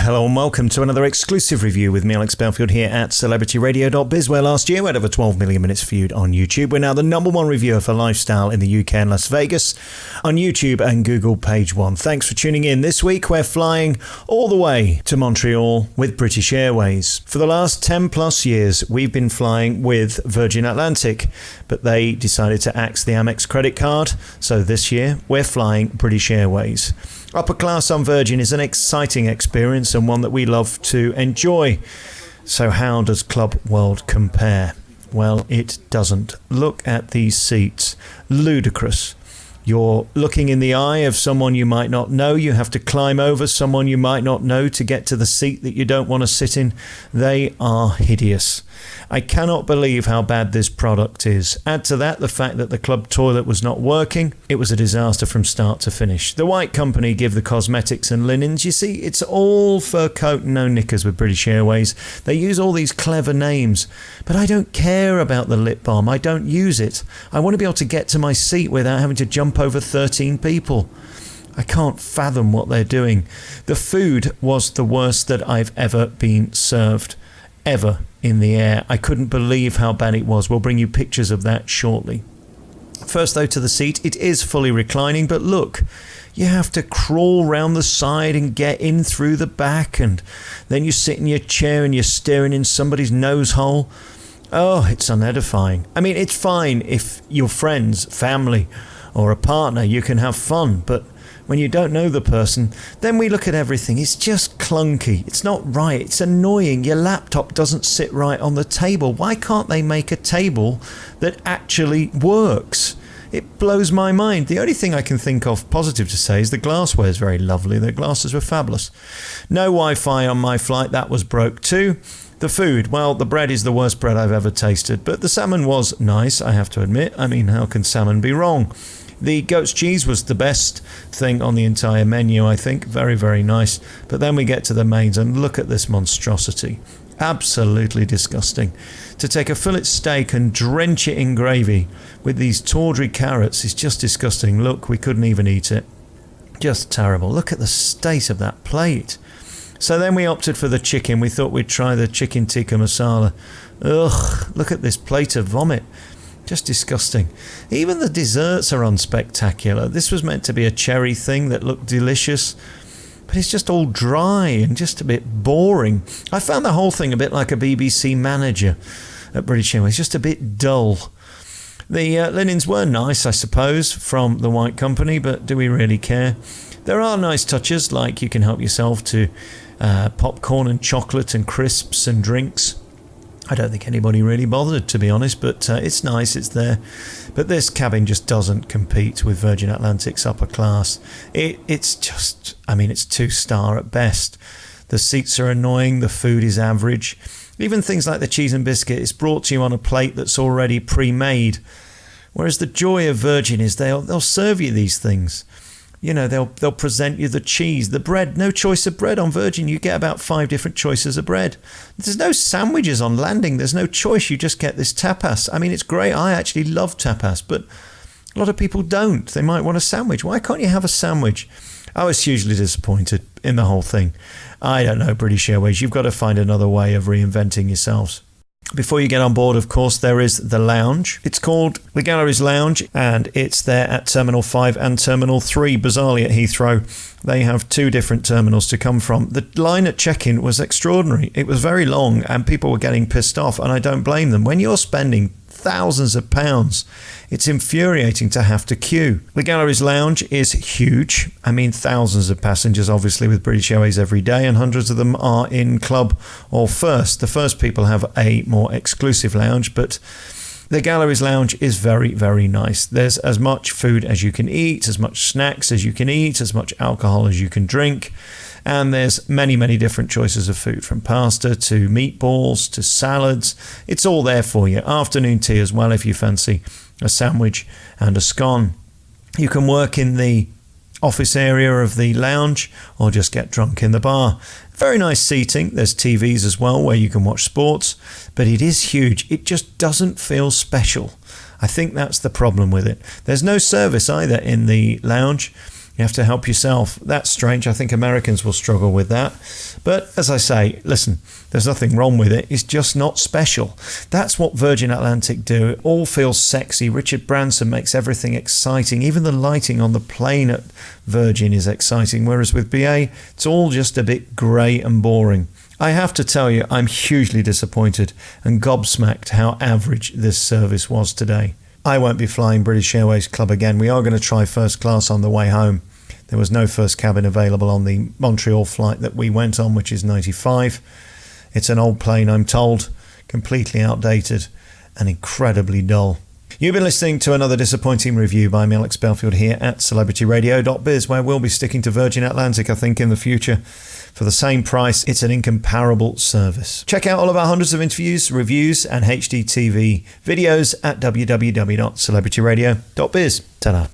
Hello and welcome to another exclusive review with me, Alex Belfield, here at celebrityradio.biz, where last year we had over 12 million minutes viewed on YouTube. We're now the #1 reviewer for lifestyle in the UK and Las Vegas on YouTube and Google page 1. Thanks for tuning in. This week we're flying all the way to Montreal with British Airways. For the last 10 plus years we've been flying with Virgin Atlantic, but they decided to axe the Amex credit card, so this year we're flying British Airways. Upper class on Virgin is an exciting experience and one that we love to enjoy. So how does Club World compare? Well, it doesn't. Look at these seats. Ludicrous. You're looking in the eye of someone you might not know. You have to climb over someone you might not know to get to the seat that you don't want to sit in. They are hideous. I cannot believe how bad this product is. Add to that the fact that the club toilet was not working. It was a disaster from start to finish. The White Company give the cosmetics and linens. You see, it's all fur coat and no knickers with British Airways. They use all these clever names. But I don't care about the lip balm. I don't use it. I want to be able to get to my seat without having to jump over 13 people. I can't fathom what they're doing. The food was the worst that I've ever been served. Ever in the air. I couldn't believe how bad it was. We'll bring you pictures of that shortly. First though, to the seat. It is fully reclining, but look, you have to crawl round the side and get in through the back, and then you sit in your chair and you're staring in somebody's nose hole. Oh, it's unedifying. I mean, it's fine if you're friends, family, or a partner, you can have fun, but when you don't know the person, then we look at everything. It's just clunky. It's not right. It's annoying. Your laptop doesn't sit right on the table. Why can't they make a table that actually works? It blows my mind. The only thing I can think of positive to say is the glassware is very lovely. The glasses were fabulous. No Wi-Fi on my flight. That was broke too. The food, well, the bread is the worst bread I've ever tasted, but the salmon was nice, I have to admit. I mean, how can salmon be wrong? The goat's cheese was the best thing on the entire menu, I think. Very, very nice. But then we get to the mains and look at this monstrosity. Absolutely disgusting. To take a fillet steak and drench it in gravy with these tawdry carrots is just disgusting. Look, we couldn't even eat it. Just terrible. Look at the state of that plate. So then we opted for the chicken. We thought we'd try the chicken tikka masala. Ugh, look at this plate of vomit. Just disgusting. Even the desserts are unspectacular. This was meant to be a cherry thing that looked delicious, but it's just all dry and just a bit boring. I found the whole thing a bit like a BBC manager at British Airways, just a bit dull. The linens were nice, I suppose, from the White Company, but do we really care? There are nice touches, like you can help yourself to popcorn and chocolate and crisps and drinks. I don't think anybody really bothered, to be honest, but it's nice, it's there. But this cabin just doesn't compete with Virgin Atlantic's upper class. It's just, I mean, it's 2-star at best. The seats are annoying, the food is average. Even things like the cheese and biscuit is brought to you on a plate that's already pre-made. Whereas the joy of Virgin is they'll serve you these things. You know, they'll present you the cheese, the bread. No choice of bread on Virgin. You get about 5 different choices of bread. There's no sandwiches on landing. There's no choice. You just get this tapas. I mean, it's great. I actually love tapas, but a lot of people don't. They might want a sandwich. Why can't you have a sandwich? I was hugely disappointed in the whole thing. I don't know, British Airways. You've got to find another way of reinventing yourselves. Before you get on board, of course, there is the lounge. It's called the Galleries Lounge, and it's there at Terminal 5 and Terminal 3, bizarrely at Heathrow. They have 2 different terminals to come from. The line at check-in was extraordinary. It was very long, and people were getting pissed off, and I don't blame them. When you're spending thousands of pounds, it's infuriating to have to queue. The Galleries Lounge is huge. I mean, thousands of passengers, obviously, with British Airways every day, and hundreds of them are in Club or First. The First people have a more exclusive lounge, but the Galleries Lounge is very, very nice. There's as much food as you can eat, as much snacks as you can eat, as much alcohol as you can drink. And there's many, many different choices of food, from pasta to meatballs to salads. It's all there for you. Afternoon tea as well if you fancy a sandwich and a scone. You can work in the office area of the lounge or just get drunk in the bar. Very nice seating. There's TVs as well where you can watch sports, but it is huge. It just doesn't feel special. I think that's the problem with it. There's no service either in the lounge. You have to help yourself. That's strange. I think Americans will struggle with that. But as I say, listen, there's nothing wrong with it. It's just not special. That's what Virgin Atlantic do. It all feels sexy. Richard Branson makes everything exciting. Even the lighting on the plane at Virgin is exciting. Whereas with BA, it's all just a bit grey and boring. I have to tell you, I'm hugely disappointed and gobsmacked how average this service was today. I won't be flying British Airways Club again. We are going to try first class on the way home. There was no first cabin available on the Montreal flight that we went on, which is 95. It's an old plane, I'm told, completely outdated and incredibly dull. You've been listening to another disappointing review by me, Alex Belfield, here at celebrityradio.biz, where we'll be sticking to Virgin Atlantic, I think, in the future. For the same price, it's an incomparable service. Check out all of our hundreds of interviews, reviews, and HDTV videos at www.celebrityradio.biz. Ta-da.